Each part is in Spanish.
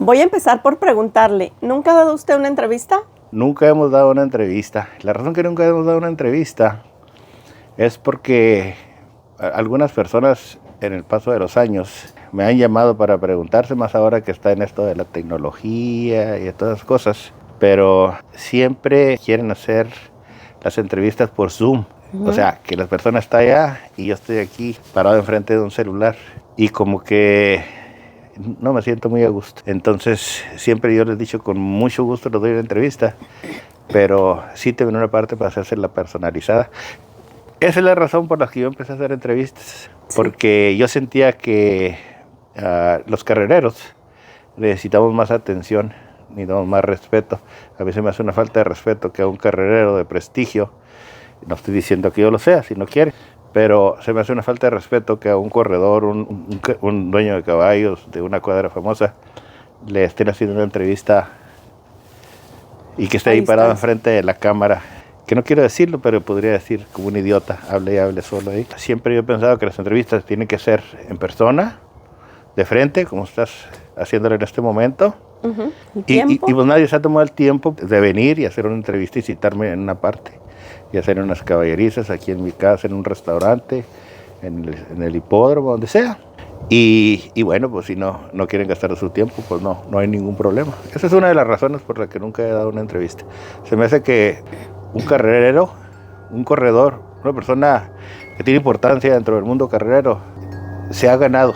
Voy a empezar por preguntarle, ¿nunca ha dado usted una entrevista? Nunca hemos dado una entrevista. La razón que nunca hemos dado una entrevista es porque algunas personas en el paso de los años me han llamado para preguntarse, más ahora que está en esto de la tecnología y de todas esas cosas, pero siempre quieren hacer las entrevistas por Zoom. O sea, que la persona está allá y yo estoy aquí parado enfrente de un celular y como que no me siento muy a gusto. Entonces siempre yo les he dicho, con mucho gusto les doy una entrevista, pero sí tengo una parte para hacerla personalizada. Esa es la razón por la que yo empecé a hacer entrevistas, porque yo sentía que los carrereros necesitamos más atención, necesitamos más respeto. A mí se me hace una falta de respeto que a un carrerero de prestigio, no estoy diciendo que yo lo sea, si no quiere, pero se me hace una falta de respeto que a un corredor, un dueño de caballos de una cuadra famosa, le estén haciendo una entrevista y que esté ahí parado enfrente de la cámara. Que no quiero decirlo, pero podría decir como un idiota, hable y hable solo ahí. Siempre yo he pensado que las entrevistas tienen que ser en persona, de frente, como estás haciéndolo en este momento. Y pues nadie se ha tomado el tiempo de venir y hacer una entrevista y citarme en una parte. Y hacer unas caballerizas aquí en mi casa, en un restaurante, en el hipódromo, donde sea. Y bueno, pues si no quieren gastar su tiempo, pues no hay ningún problema. Esa es una de las razones por las que nunca he dado una entrevista. Se me hace que un carrerero, un corredor, una persona que tiene importancia dentro del mundo carrerero, se ha ganado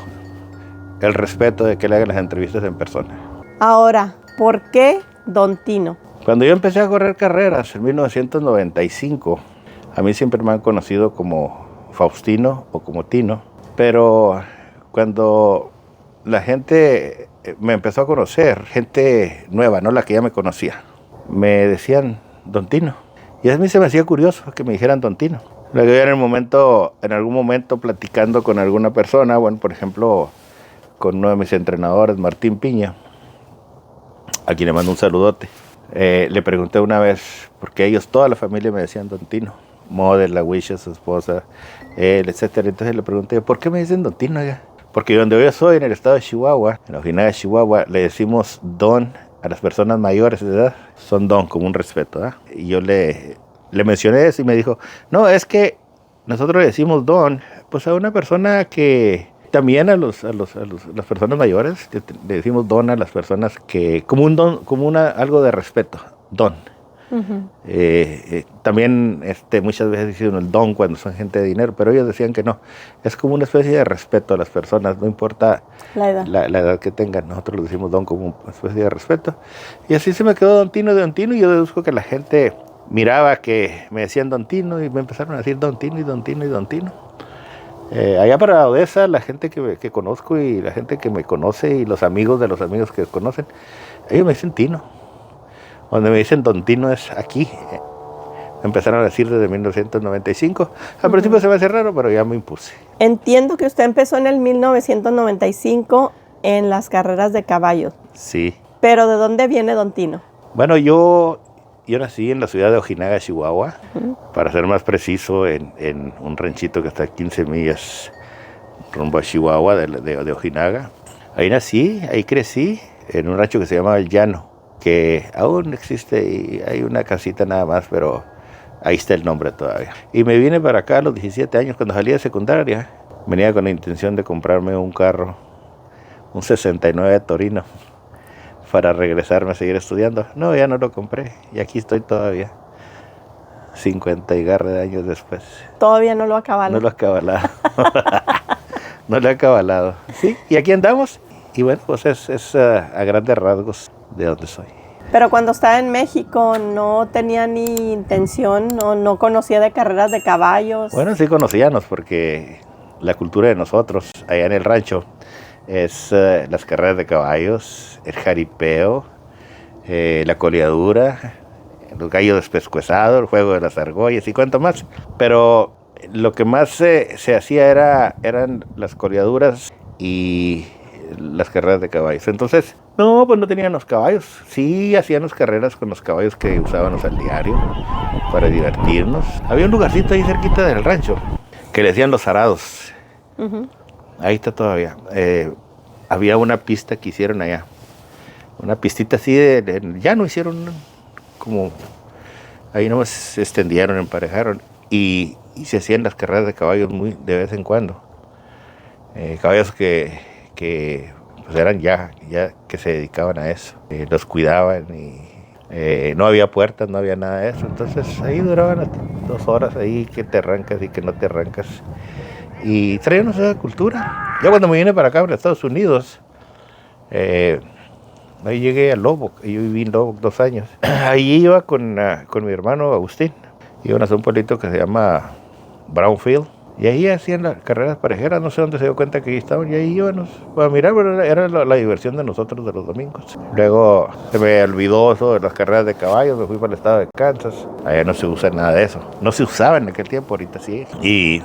el respeto de que le hagan las entrevistas en persona. Ahora, ¿por qué Don Tino? Cuando yo empecé a correr carreras en 1995, a mí siempre me han conocido como Faustino o como Tino, pero cuando la gente me empezó a conocer, gente nueva, no la que ya me conocía, me decían Don Tino. Y a mí se me hacía curioso que me dijeran Don Tino. Luego yo en algún momento platicando con alguna persona, bueno, por ejemplo, con uno de mis entrenadores, Martín Piña, a quien le mando un saludote, le pregunté una vez, porque ellos, toda la familia me decían Don Tino, Model, la Wisha, su esposa, él, etcétera. Entonces le pregunté, ¿por qué me dicen Don Tino? Porque donde yo soy, en el estado de Chihuahua, en la Ojinaga de Chihuahua, le decimos Don a las personas mayores de edad, son Don, como un respeto, ¿eh? Y yo le mencioné eso y me dijo, no, es que nosotros le decimos Don, pues a una persona que también a las personas mayores, le decimos Don a las personas que, como un don, como algo de respeto, Don. También muchas veces dicen el don cuando son gente de dinero, pero ellos decían que no, es como una especie de respeto a las personas, no importa la edad que tengan, nosotros le decimos don como una especie de respeto. Y así se me quedó Don Tino, y yo deduzco que la gente miraba que me decían Don Tino y me empezaron a decir Don Tino y Don Tino y Don Tino. Allá para la Odessa, la gente que conozco y la gente que me conoce y los amigos de los amigos que conocen, ellos me dicen Tino. Donde me dicen Don Tino es aquí. Me empezaron a decir desde 1995. Al principio se me hace raro, pero ya me impuse. Entiendo que usted empezó en el 1995 en las carreras de caballos. Sí. ¿Pero de dónde viene Don Tino? Bueno, yo nací en la ciudad de Ojinaga, Chihuahua. Para ser más preciso, en un ranchito que está a 15 millas rumbo a Chihuahua de Ojinaga. Ahí nací, ahí crecí, en un rancho que se llama El Llano, que aún existe y hay una casita nada más, pero ahí está el nombre todavía. Y me vine para acá a los 17 años, cuando salí de secundaria. Venía con la intención de comprarme un carro, un 69 Torino, para regresarme a seguir estudiando. No, ya no lo compré y aquí estoy todavía, 50 y garra de años después. ¿Todavía no lo ha cabalado? No lo ha cabalado. No lo ha cabalado. Sí, y aquí andamos. Y bueno, pues es a grandes rasgos de donde soy. Pero cuando estaba en México, ¿no tenía ni intención, no conocía de carreras de caballos? Bueno, sí conocíamos, porque la cultura de nosotros, allá en el rancho, es las carreras de caballos, el jaripeo, la coleadura, los gallos despescuezados, el juego de las argollas y cuánto más. Pero lo que más se hacía eran las coleaduras y las carreras de caballos. Entonces, no, pues no tenían los caballos. Sí, hacíamos carreras con los caballos que usábamos al diario para divertirnos. Había un lugarcito ahí cerquita del rancho que le decían Los Arados. Ahí está todavía. Había una pista que hicieron allá una pistita así ya no hicieron como, ahí nomás se extendieron, emparejaron y se hacían las carreras de caballos muy de vez en cuando. Caballos que pues eran ya que se dedicaban a eso, los cuidaban y no había puertas, no había nada de eso, entonces ahí duraban hasta 2 horas ahí que te arrancas y que no te arrancas y traían esa cultura. Yo cuando me vine para acá, para Estados Unidos, ahí llegué a Lubbock, yo viví en Lubbock 2 años, ahí iba con mi hermano Agustín, íbamos a un pueblito que se llama Brownfield. Y ahí hacían las carreras parejeras, no sé dónde se dio cuenta que ahí estaban, y ahí íbamos a mirar, pero era la diversión de nosotros de los domingos. Luego se me olvidó eso de las carreras de caballos, me fui para el estado de Kansas, allá no se usa nada de eso, no se usaba en aquel tiempo, ahorita sí. Y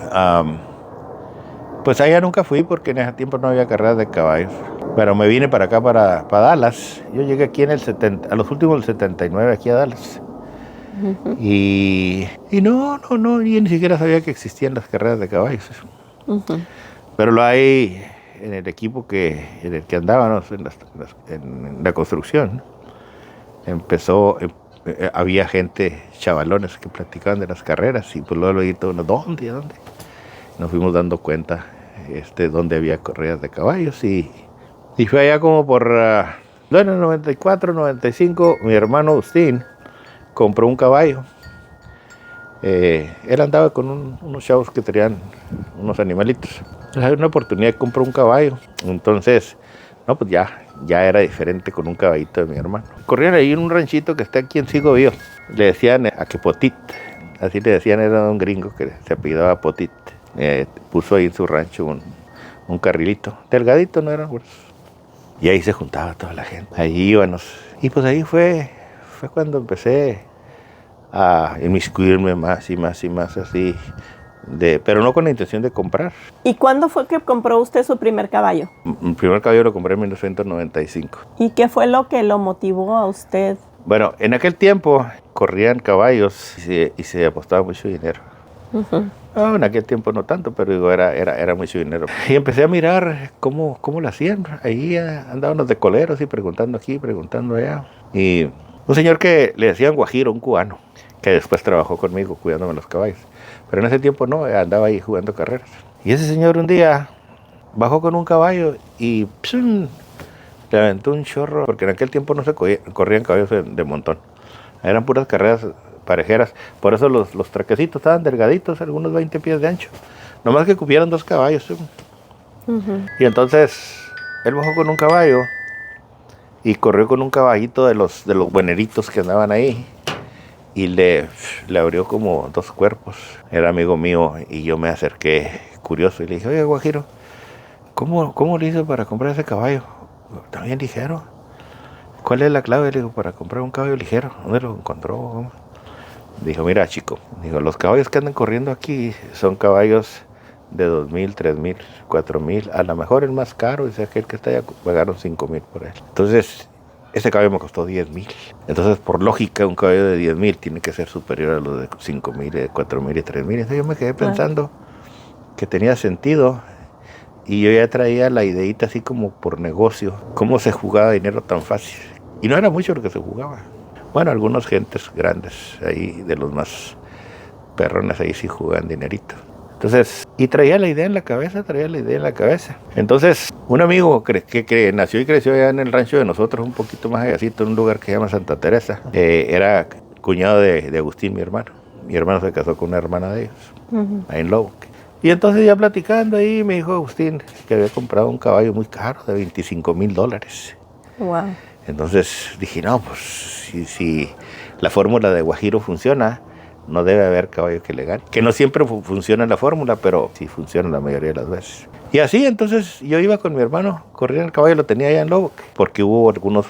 pues allá nunca fui porque en ese tiempo no había carreras de caballos, pero me vine para acá, para Dallas. Yo llegué aquí en a los últimos del 79, aquí a Dallas. Uh-huh. Y no, yo ni siquiera sabía que existían las carreras de caballos. Uh-huh. Pero lo hay en el equipo en el que andábamos, en la construcción. Había gente, chavalones, que platicaban de las carreras y pues luego lo todo uno, ¿dónde? Nos fuimos dando cuenta dónde había carreras de caballos y fue allá como por, en el 94, 95, mi hermano Agustín compró un caballo. Él andaba con unos chavos que tenían unos animalitos. Entonces había una oportunidad de comprar un caballo. Entonces, no, pues ya era diferente con un caballito de mi hermano. Corrían ahí en un ranchito que está aquí en Segovia. Le decían Aquepotit. Así le decían, era un gringo que se apellidaba Potit. Puso ahí en su rancho un carrilito. Delgadito, no era. Y ahí se juntaba toda la gente. Ahí íbamos. Y pues ahí fue cuando empecé a inmiscuirme más y más y más así, pero no con la intención de comprar. ¿Y cuándo fue que compró usted su primer caballo? Mi primer caballo lo compré en 1995. ¿Y qué fue lo que lo motivó a usted? Bueno, en aquel tiempo corrían caballos y se apostaba mucho dinero. Uh-huh. En aquel tiempo no tanto, pero digo, era mucho dinero. Y empecé a mirar cómo lo hacían. Ahí andábamos de coleros y preguntando aquí, preguntando allá. Y un señor que le decían Guajiro, un cubano, que después trabajó conmigo cuidándome los caballos. Pero en ese tiempo no, andaba ahí jugando carreras. Y ese señor un día bajó con un caballo y le aventó un chorro, porque en aquel tiempo no se corrían caballos de montón. Eran puras carreras parejeras. Por eso los traquecitos estaban delgaditos, algunos 20 pies de ancho. Nomás que cupieran 2 caballos. Uh-huh. Y entonces él bajó con un caballo y corrió con un caballito de los bueneritos que andaban ahí y le abrió como 2 cuerpos. Era amigo mío y yo me acerqué curioso y le dije, oye, Guajiro, ¿cómo le hizo para comprar ese caballo? También ligero. ¿Cuál es la clave? Le digo, para comprar un caballo ligero. ¿Dónde lo encontró? Dijo, mira, chico, los caballos que andan corriendo aquí son caballos de 2,000, 3,000, 4,000, a lo mejor el más caro es aquel que está allá, pagaron 5,000 por él. Entonces, ese caballo me costó 10,000. Entonces, por lógica, un caballo de 10,000 tiene que ser superior a los de 5,000, de 4,000 y 3,000. Entonces yo me quedé pensando que tenía sentido y yo ya traía la ideita así como por negocio, cómo se jugaba dinero tan fácil. Y no era mucho lo que se jugaba. Bueno, algunas gentes grandes ahí, de los más perrones, ahí sí jugaban dinerito. Entonces, y traía la idea en la cabeza. Entonces, un amigo que nació y creció allá en el rancho de nosotros, un poquito más allá, en un lugar que se llama Santa Teresa, era cuñado de Agustín, mi hermano. Mi hermano se casó con una hermana de ellos, uh-huh, ahí en Lubbock. Y entonces ya platicando ahí, me dijo Agustín que había comprado un caballo muy caro, de $25,000. Wow. Entonces dije, no, pues si la fórmula de Guajiro funciona, no debe haber caballo que le gane. Que no siempre funciona la fórmula, pero sí funciona la mayoría de las veces. Y así, entonces, yo iba con mi hermano, corría el caballo, lo tenía allá en Lubbock, porque hubo algunos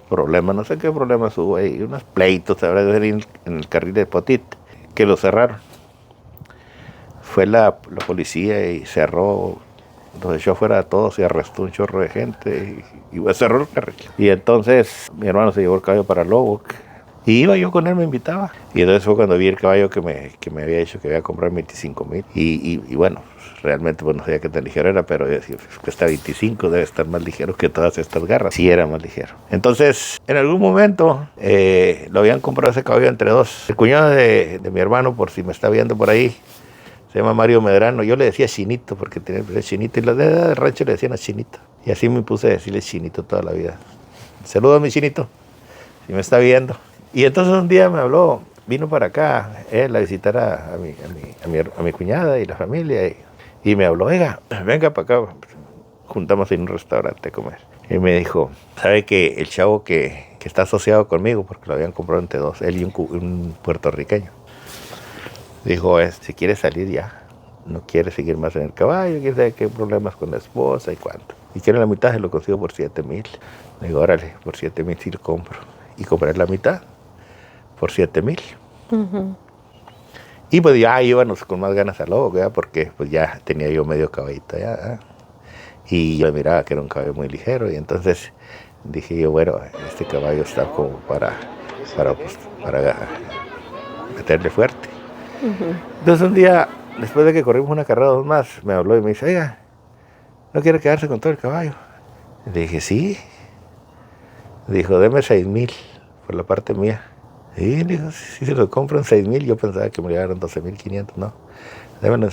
problemas, no sé qué problemas hubo ahí, unos pleitos, habrá de ser en el carril de Potit, que lo cerraron. Fue la policía y cerró, los echó fuera a todos y arrestó un chorro de gente y cerró el carril. Y entonces mi hermano se llevó el caballo para Lubbock Y iba yo con él, me invitaba. Y entonces fue cuando vi el caballo que me había dicho que iba a comprar 25,000. Y bueno, realmente pues no sabía qué tan ligero era, pero yo decía, cuesta 25, debe estar más ligero que todas estas garras. Sí, era más ligero. Entonces, en algún momento lo habían comprado ese caballo entre dos. El cuñado de mi hermano, por si me está viendo por ahí, se llama Mario Medrano. Yo le decía Chinito porque tenía el Chinito. Y los de rancho le decían a Chinito. Y así me puse a decirle Chinito toda la vida. Saludos a mi Chinito, si me está viendo. Y entonces un día me habló, vino para acá, él a visitar a mi cuñada y la familia. Y me habló, oiga, venga para acá. Juntamos en un restaurante a comer. Y me dijo, ¿sabe que el chavo que está asociado conmigo, porque lo habían comprado entre dos, él y un puertorriqueño? Dijo, si quiere salir ya, no quiere seguir más en el caballo, quiere saber qué problemas con la esposa y cuánto. Y quiere la mitad, se lo consigo por 7,000. Le digo, órale, por 7,000 sí lo compro. Y compré la mitad por 7,000. Y pues ya íbamos con más ganas al lobo, ¿verdad? Porque pues ya tenía yo medio caballito ya, ¿verdad? Y yo miraba que era un caballo muy ligero. Y entonces dije yo, bueno, este caballo está como para meterle fuerte. Entonces un día, después de que corrimos una carrera dos más, me habló y me dice, oiga, ¿no quiere quedarse con todo el caballo? Le dije, sí. Dijo, deme 6,000 por la parte mía. Y dijo, si se lo compro en 6,000, yo pensaba que me llegaron 12,500, no. Deme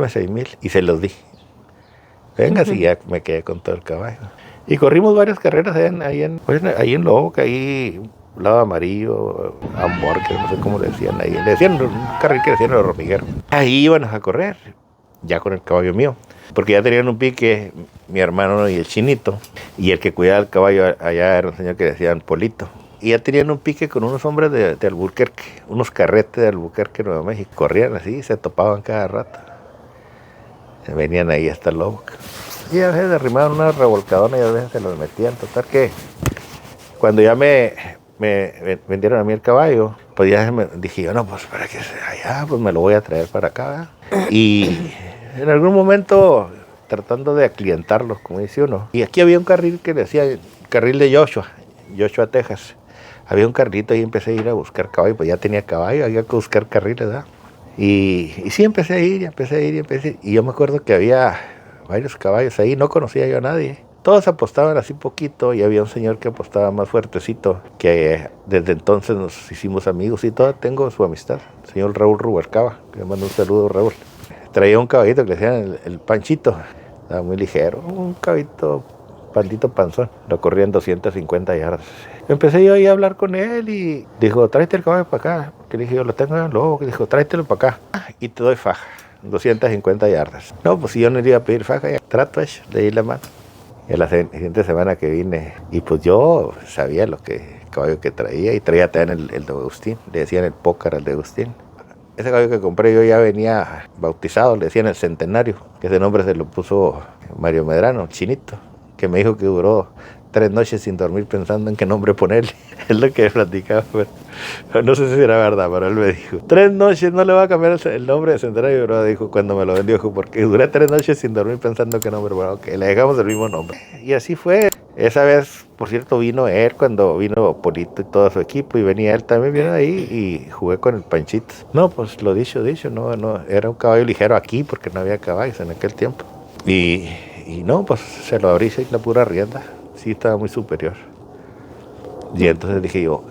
6,000 y se los di. Venga, si ya me quedé con todo el caballo. Y corrimos varias carreras ahí en Lobo, que ahí, lado amarillo, hamburger, no sé cómo le decían ahí. Le decían un carril que decían los hormigueros. Ahí íbamos a correr, ya con el caballo mío. Porque ya tenían un pique mi hermano y el Chinito. Y el que cuidaba el caballo allá era un señor que decían Polito. Y ya tenían un pique con unos hombres de Albuquerque, unos carretes de Albuquerque, Nuevo México. Corrían así, se topaban cada rato. Venían ahí hasta el Lobo. Y a veces derrimaban una revolcadona y a veces se los metían. Total que cuando ya me vendieron a mí el caballo, pues ya dije yo, no, pues para que sea allá, pues me lo voy a traer para acá, ¿verdad? Y en algún momento, tratando de aclientarlos, como dice uno. Y aquí había un carril que decía, carril de Joshua, Texas. Había un carrito y empecé a ir a buscar caballo, pues ya tenía caballo, había que buscar carriles, ¿verdad? Y sí, empecé a ir. Y yo me acuerdo que había varios caballos ahí, no conocía yo a nadie. Todos apostaban así poquito y había un señor que apostaba más fuertecito, que desde entonces nos hicimos amigos y todo, tengo su amistad, el señor Raúl Rubalcaba, que le mando un saludo, Raúl. Traía un caballito que le decían el Panchito, estaba muy ligero, un caballito pandito panzón, lo corría en 250 yardas. Empecé yo ahí a hablar con él y dijo, tráete el caballo para acá, que le dije, yo lo tengo en el Lobo, que dijo, tráetelo para acá y te doy faja, 250 yardas. No, pues si yo no le iba a pedir faja, ya trato hecho, le di la mano. Y a la siguiente semana que vine, y pues yo sabía el caballo que traía, y traía también el de Agustín, le decían el pócar al de Agustín. Ese caballo que compré yo ya venía bautizado, le decían el Centenario, que ese nombre se lo puso Mario Medrano, Chinito, que me dijo que duró 3 noches sin dormir pensando en qué nombre ponerle. Es lo que platicaba, pero no sé si era verdad, pero él me dijo, 3 noches no le va a cambiar el nombre de Centenario, pero dijo cuando me lo vendió, dijo, porque duré 3 noches sin dormir pensando qué nombre, bueno, que le dejamos el mismo nombre. Y así fue. Esa vez, por cierto, vino él cuando vino Polito y todo su equipo, y venía él también, vino ahí y jugué con el Panchito. No, pues lo dicho, no, era un caballo ligero aquí porque no había caballos en aquel tiempo. Y no, pues se lo abrí sin la pura rienda, sí estaba muy superior. Y entonces dije yo,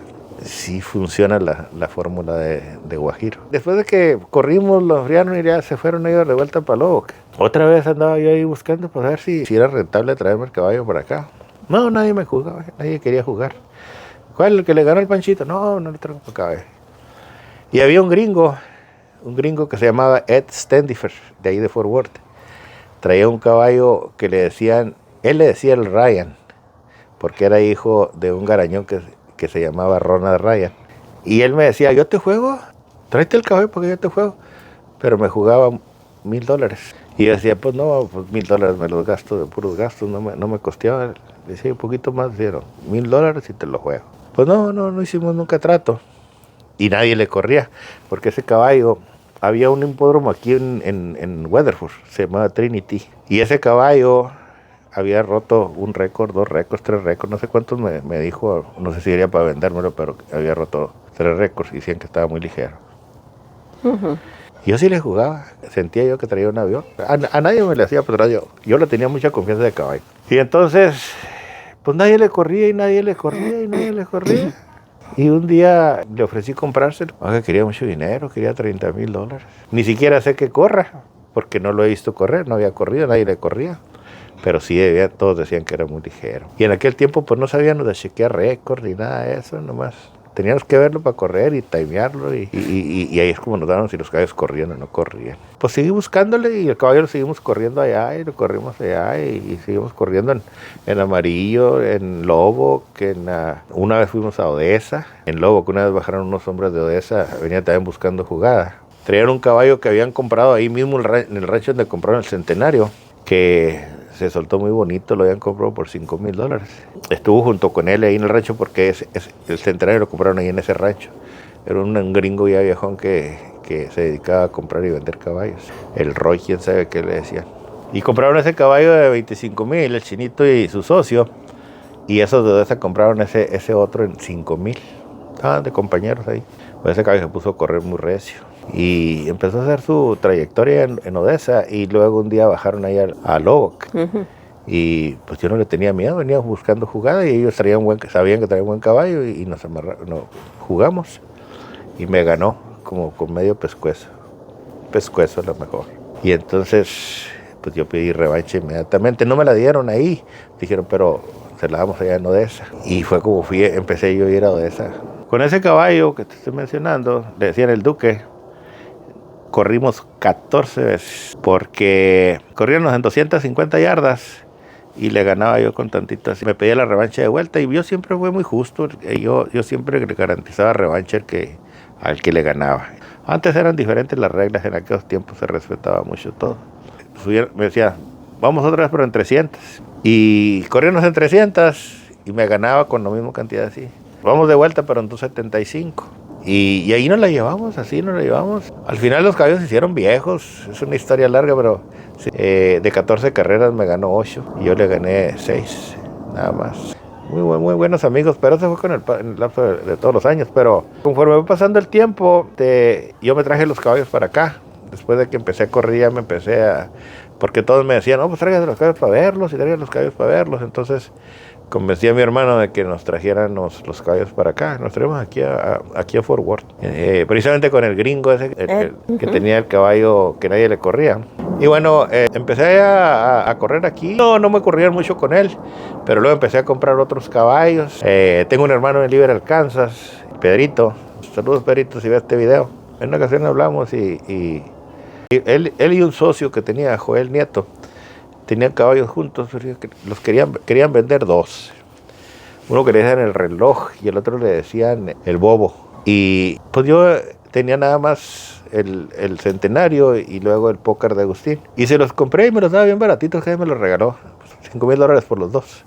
sí funciona la fórmula de Guajiro. Después de que corrimos, los frianos y ya se fueron ellos de vuelta para Lobo. Otra vez andaba yo ahí buscando para ver si era rentable traerme el caballo para acá. No, nadie me jugaba, nadie quería jugar. ¿Cuál? ¿El que le ganó el Panchito? No le traigo para acá. Y había un gringo que se llamaba Ed Standifer, de ahí de Fort Worth. Traía un caballo que él le decía el Ryan, porque era hijo de un garañón que se llamaba Ronald Ryan. Y él me decía, yo te juego, tráete el caballo porque yo te juego. Pero me jugaba $1,000. Y yo decía, pues no, pues $1,000 me los gasto de puros gastos, no me costeaba. Le decía un poquito más, dieron $1,000 y te lo juego. Pues no hicimos nunca trato. Y nadie le corría, porque ese caballo, había un hipódromo aquí en Weatherford, se llamaba Trinity. Y ese caballo, había roto un récord, 2 récords, 3 récords, no sé cuántos me dijo, no sé si sería para vendérmelo, pero había roto 3 récords y decían que estaba muy ligero. Yo sí le jugaba, sentía yo que traía un avión. A nadie me le hacía, pero yo le tenía mucha confianza de caballo. Y entonces, pues nadie le corría y nadie le corría y nadie le corría. Y un día le ofrecí comprárselo. Oiga, quería mucho dinero, quería $30,000. Ni siquiera sé que corra, porque no lo he visto correr, no había corrido, nadie le corría. Pero sí, todos decían que era muy ligero. Y en aquel tiempo pues no sabíamos de chequear récord ni nada de eso, nomás. Teníamos que verlo para correr y timearlo y ahí es como nos daban si los caballos corrían o no corrían. Pues seguí buscándole y el caballo lo seguimos corriendo allá y lo corrimos allá y seguimos corriendo en Amarillo, en Lobo, una vez fuimos a Odessa, en Lobo, que una vez bajaron unos hombres de Odessa, venían también buscando jugada. Traían un caballo que habían comprado ahí mismo en el rancho donde compraron el Centenario, que se soltó muy bonito, lo habían comprado por $5,000. Estuvo junto con él ahí en el rancho porque el Centenario lo compraron ahí en ese rancho. Era un gringo ya viejón que se dedicaba a comprar y vender caballos. El Roy, quién sabe qué le decían. Y compraron ese caballo de $25,000, el Chinito y su socio. Y esos de Odessa compraron ese otro en $5,000. Estaban de compañeros ahí. Pues ese caballo se puso a correr muy recio. Y empezó a hacer su trayectoria en Odessa y luego un día bajaron ahí a Lobok. Y pues yo no le tenía miedo, venía buscando jugada y ellos sabían que traían buen caballo y nos jugamos. Y me ganó como con medio pescuezo. Pescuezo a lo mejor. Y entonces pues yo pedí revancha inmediatamente. No me la dieron ahí. Dijeron, pero se la damos allá en Odessa. Y fue como empecé yo a ir a Odessa. Con ese caballo que te estoy mencionando, le decían el Duque. Corrimos 14 veces, porque corríamos en 250 yardas y le ganaba yo con tantito así. Me pedía la revancha de vuelta y yo siempre fui muy justo. Yo siempre le garantizaba revancha al que le ganaba. Antes eran diferentes las reglas, en aquellos tiempos se respetaba mucho todo. Me decía, vamos otra vez pero en 300. Y corríamos en 300 y me ganaba con la misma cantidad así. Vamos de vuelta pero en 275. Y ahí nos la llevamos, así nos la llevamos. Al final los caballos se hicieron viejos, es una historia larga, pero sí, de 14 carreras me ganó 8 y yo le gané 6, nada más. Muy buenos amigos, pero eso fue en el lapso de todos los años. Pero conforme fue pasando el tiempo, yo me traje los caballos para acá. Después de que empecé a correr, ya me empecé porque todos me decían, no, pues tráigase los caballos para verlos y tráigase los caballos para verlos. Entonces convencí a mi hermano de que nos trajeran los caballos para acá. Nos traemos aquí a Fort Worth. Precisamente con el gringo ese que tenía el caballo que nadie le corría. Y bueno, empecé a correr aquí. No me corrían mucho con él, pero luego empecé a comprar otros caballos. Tengo un hermano en Liberty, Kansas, Pedrito. Saludos, Pedrito, si ves este video. En una ocasión hablamos y él y un socio que tenía, Joel Nieto, tenían caballos juntos, los querían vender 2. Uno que le decían el reloj y el otro le decían el bobo. Y pues yo tenía nada más el Centenario y luego el Pócar de Agustín. Y se los compré y me los daba bien baratitos, que me los regaló. $5,000 por los 2.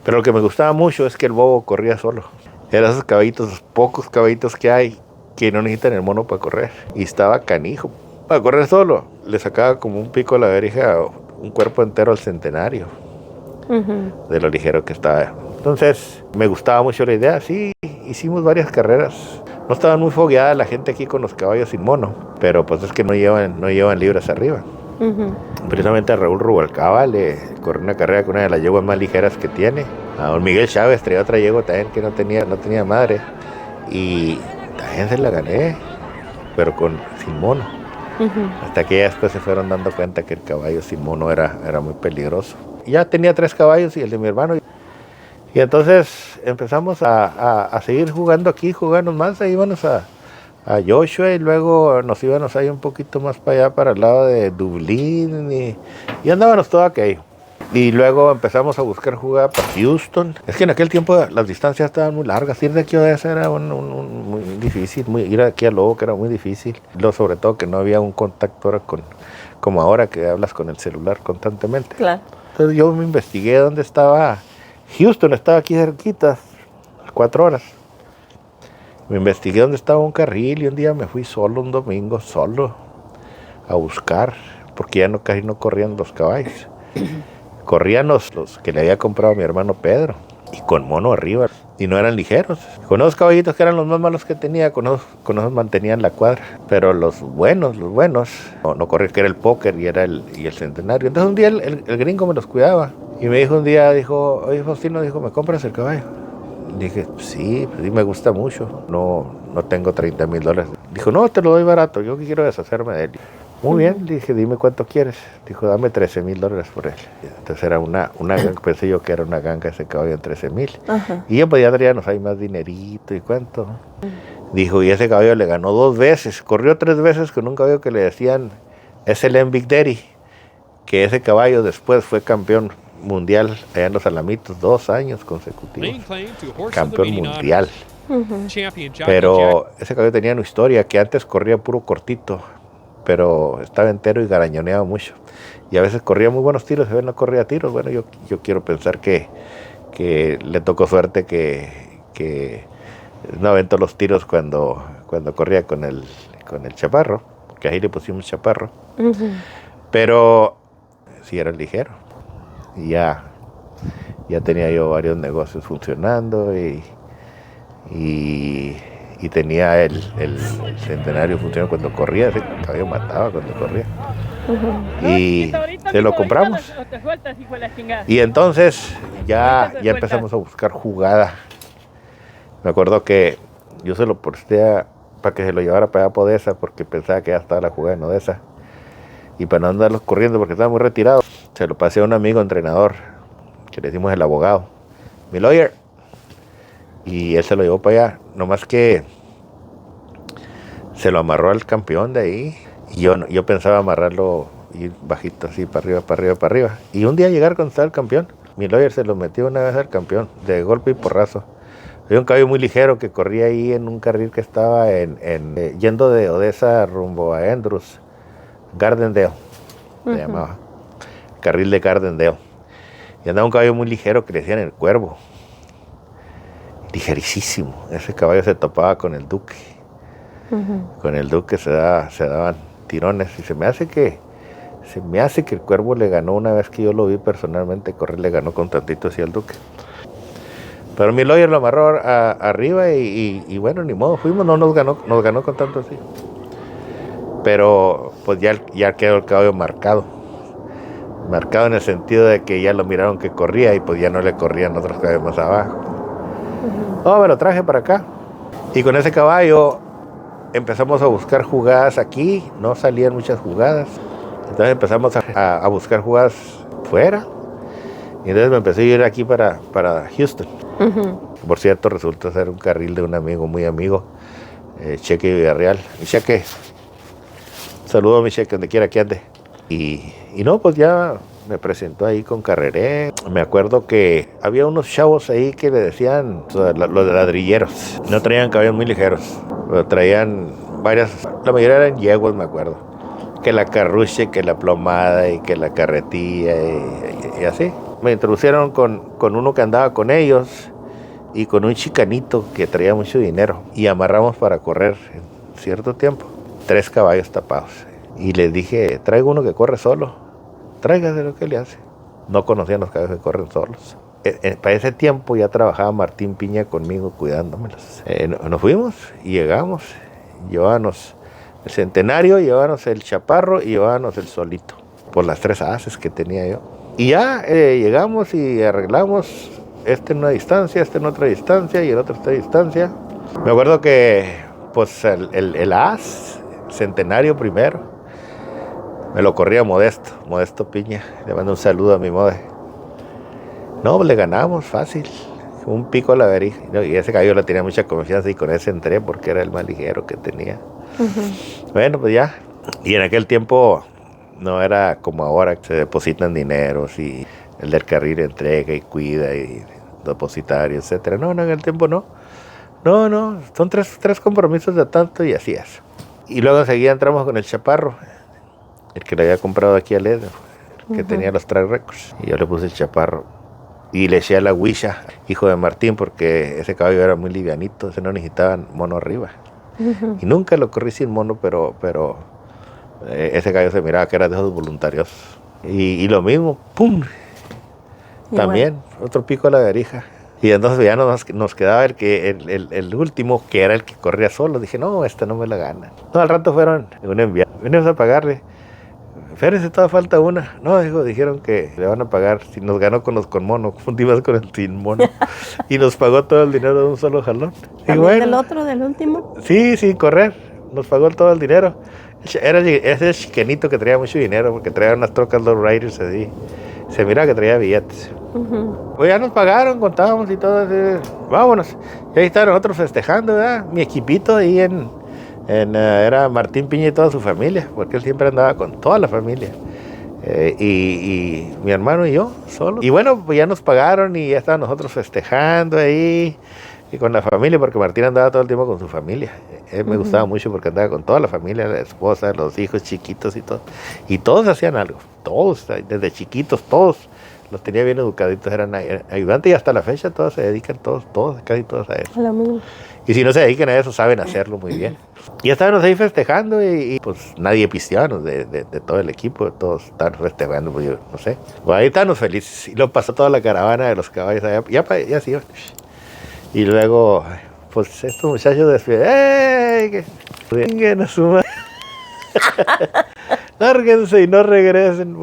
Pero lo que me gustaba mucho es que el bobo corría solo. Eran esos caballitos, los pocos caballitos que hay que no necesitan el mono para correr. Y estaba canijo. Para correr solo, le sacaba como un pico a la verija, un cuerpo entero al Centenario, de lo ligero que estaba. Entonces, me gustaba mucho la idea. Sí, hicimos varias carreras. No estaban muy fogueadas la gente aquí con los caballos sin mono, pero pues es que no llevan libras arriba. Precisamente a Raúl Rubalcaba le corrió una carrera con una de las yeguas más ligeras que tiene. A don Miguel Chávez traía otra yegua también que no tenía madre. Y también se la gané, pero sin mono. Hasta que ya después se fueron dando cuenta que el caballo sin mono era muy peligroso. Ya tenía 3 caballos y el de mi hermano. Y entonces empezamos a seguir jugando aquí, jugando más. Ahí íbamos a Joshua y luego nos íbamos ahí un poquito más para allá, para el lado de Dublín y andábamos todo aquello. Y luego empezamos a buscar jugar para Houston. Es que en aquel tiempo las distancias estaban muy largas. Ir de aquí a Odessa era muy difícil. Ir de aquí a Lobo que era muy difícil. Sobre todo que no había un contacto como ahora que hablas con el celular constantemente. Claro. Entonces yo me investigué dónde estaba Houston. Estaba aquí cerquita, a 4 horas. Me investigué dónde estaba un carril y un día me fui solo, un domingo, solo, a buscar, porque ya casi no corrían los caballos. Corrían los que le había comprado a mi hermano Pedro, y con mono arriba, y no eran ligeros. Con esos caballitos que eran los más malos que tenía, con esos mantenían la cuadra. Pero los buenos, no corría, que era el póker y el centenario. Entonces un día el gringo me los cuidaba, y me dijo un día, oye Faustino, ¿me compras el caballo? Dije, sí, me gusta mucho, no tengo $30,000. Dijo, no, te lo doy barato, yo quiero deshacerme de él. Muy bien, le dije, dime cuánto quieres. Dijo, dame $13,000 por él. Entonces era una ganga, pensé yo que era una ganga ese caballo en 13,000. Y yo pues ya traíamos ahí más dinerito y cuánto. Dijo, y ese caballo le ganó 2 veces, corrió 3 veces con un caballo que le decían SLM Big Daddy, que ese caballo después fue campeón mundial allá en los Alamitos, 2 años consecutivos, campeón mundial. Pero ese caballo tenía una historia, que antes corría puro cortito, pero estaba entero y garañoneaba mucho, y a veces corría muy buenos tiros, a veces no corría tiros. Bueno, yo quiero pensar que le tocó suerte, que no aventó los tiros cuando corría con el chaparro, que ahí le pusimos chaparro. Pero sí era ligero, y ya tenía yo varios negocios funcionando, y tenía el centenario funcionando cuando corría. Ese caballo mataba cuando corría. Y se lo compramos. Y entonces ya empezamos a buscar jugada. Me acuerdo que yo se lo presté para que se lo llevara para allá a Podesa, porque pensaba que ya estaba la jugada en Odessa. Y para no andarlos corriendo porque estaba muy retirado, se lo pasé a un amigo entrenador, que le decimos el abogado, mi lawyer. Y él se lo llevó para allá, nomás que se lo amarró al campeón de ahí. Y yo pensaba amarrarlo, ir bajito así, para arriba. Y un día llegar cuando estaba el campeón, mi lawyer se lo metió una vez al campeón, de golpe y porrazo. Había un caballo muy ligero que corría ahí en un carril que estaba yendo de Odessa rumbo a Andrews, Gardendale, se llamaba, carril de Gardendale. Y andaba un caballo muy ligero que le decían el Cuervo. Ligerísimo. Ese caballo se topaba con el Duque. Con el Duque se daban tirones, y se me hace que el Cuervo le ganó una vez que yo lo vi personalmente correr, le ganó con tantito así al Duque. Pero mi lawyer lo amarró arriba, y bueno, ni modo, fuimos, no nos ganó con tanto así. Pero pues ya quedó el caballo marcado en el sentido de que ya lo miraron que corría, y pues ya no le corrían otros caballos más abajo. Me lo traje para acá, y con ese caballo empezamos a buscar jugadas aquí. No salían muchas jugadas, entonces empezamos a buscar jugadas fuera, y entonces me empecé a ir aquí para Houston. Por cierto, resultó ser un carril de un amigo, muy amigo, Cheque Villarreal. Mi Cheque, saludo a mi Cheque donde quiera que ande. Y no, pues ya me presentó ahí con Carreré. Me acuerdo que había unos chavos ahí que le decían, los de ladrilleros. No traían caballos muy ligeros, pero traían varias, la mayoría eran yeguas, me acuerdo. Que la carruche, que la plomada, y que la carretilla, y así. Me introducieron con uno que andaba con ellos, y con un chicanito que traía mucho dinero, y amarramos para correr en cierto tiempo 3 caballos tapados. Y les dije, traigo uno que corre solo, tráigase lo que le hace. No conocían los caballos que corren solos. Para ese tiempo ya trabajaba Martín Piña conmigo cuidándomelos. Nos fuimos y llegamos, llevábamos el centenario, llevábamos el chaparro y llevábamos el solito, por las 3 haces que tenía yo. Y ya llegamos y arreglamos, en una distancia, en otra distancia, y el otro esta distancia. Me acuerdo que pues el as, centenario primero, me lo corría Modesto Piña. Le mando un saludo a mi mode. No, le ganamos fácil, un pico a la verija. Y ese caballo le tenía mucha confianza, y con ese entré porque era el más ligero que tenía. Bueno, pues ya. Y en aquel tiempo no era como ahora, que se depositan dineros y el del carril entrega y cuida y depositario, etcétera. No, en aquel tiempo no. No, son tres compromisos de tanto, y así es. Y luego enseguida entramos con el chaparro, el que le había comprado aquí a Led, que tenía los track records. Y yo le puse el chaparro y le eché a la Huisha, hijo de Martín, porque ese caballo era muy livianito, ese no necesitaba mono arriba. Y nunca lo corrí sin mono, pero ese caballo se miraba que era de esos voluntarios. Y lo mismo, ¡pum! También, otro pico a la garija. Y entonces ya nos quedaba el último, que era el que corría solo. Dije, no, no me la gana. No, al rato fueron un enviado. Venimos a pagarle. Férese, todavía falta una. No, dijeron que le van a pagar. Si nos ganó con los con mono, confundimos con el sin mono. Y nos pagó todo el dinero de un solo jalón. ¿También bueno, del otro, del último? Sí, sin correr. Nos pagó todo el dinero. Era ese chiquenito que traía mucho dinero, porque traía unas trocas Low Riders así. Se mira que traía billetes. Pues ya nos pagaron, contábamos y todo. Vámonos. Y ahí estaban otros festejando, ¿verdad? Mi equipito ahí era Martín Piña y toda su familia, porque él siempre andaba con toda la familia. Y mi hermano y yo, solo. Y bueno, pues ya nos pagaron y ya estaban nosotros festejando ahí. Y con la familia, porque Martín andaba todo el tiempo con su familia. Él me gustaba mucho porque andaba con toda la familia, la esposa, los hijos chiquitos y todo. Y todos hacían algo, todos, desde chiquitos, todos. Los tenía bien educaditos, eran ayudantes y hasta la fecha todos se dedican, casi todos a eso. Y si no se dedican a eso, saben hacerlo muy bien. Y estábamos ahí festejando y pues nadie pisteaba de todo el equipo, todos estaban festejando, pues yo no sé. Pues ahí estábamos felices. Y luego pasó toda la caravana de los caballos allá, ya se iban. Y luego, pues estos muchachos despiden, ¡ey! Que vengan a su madre. Lárguense y no regresen.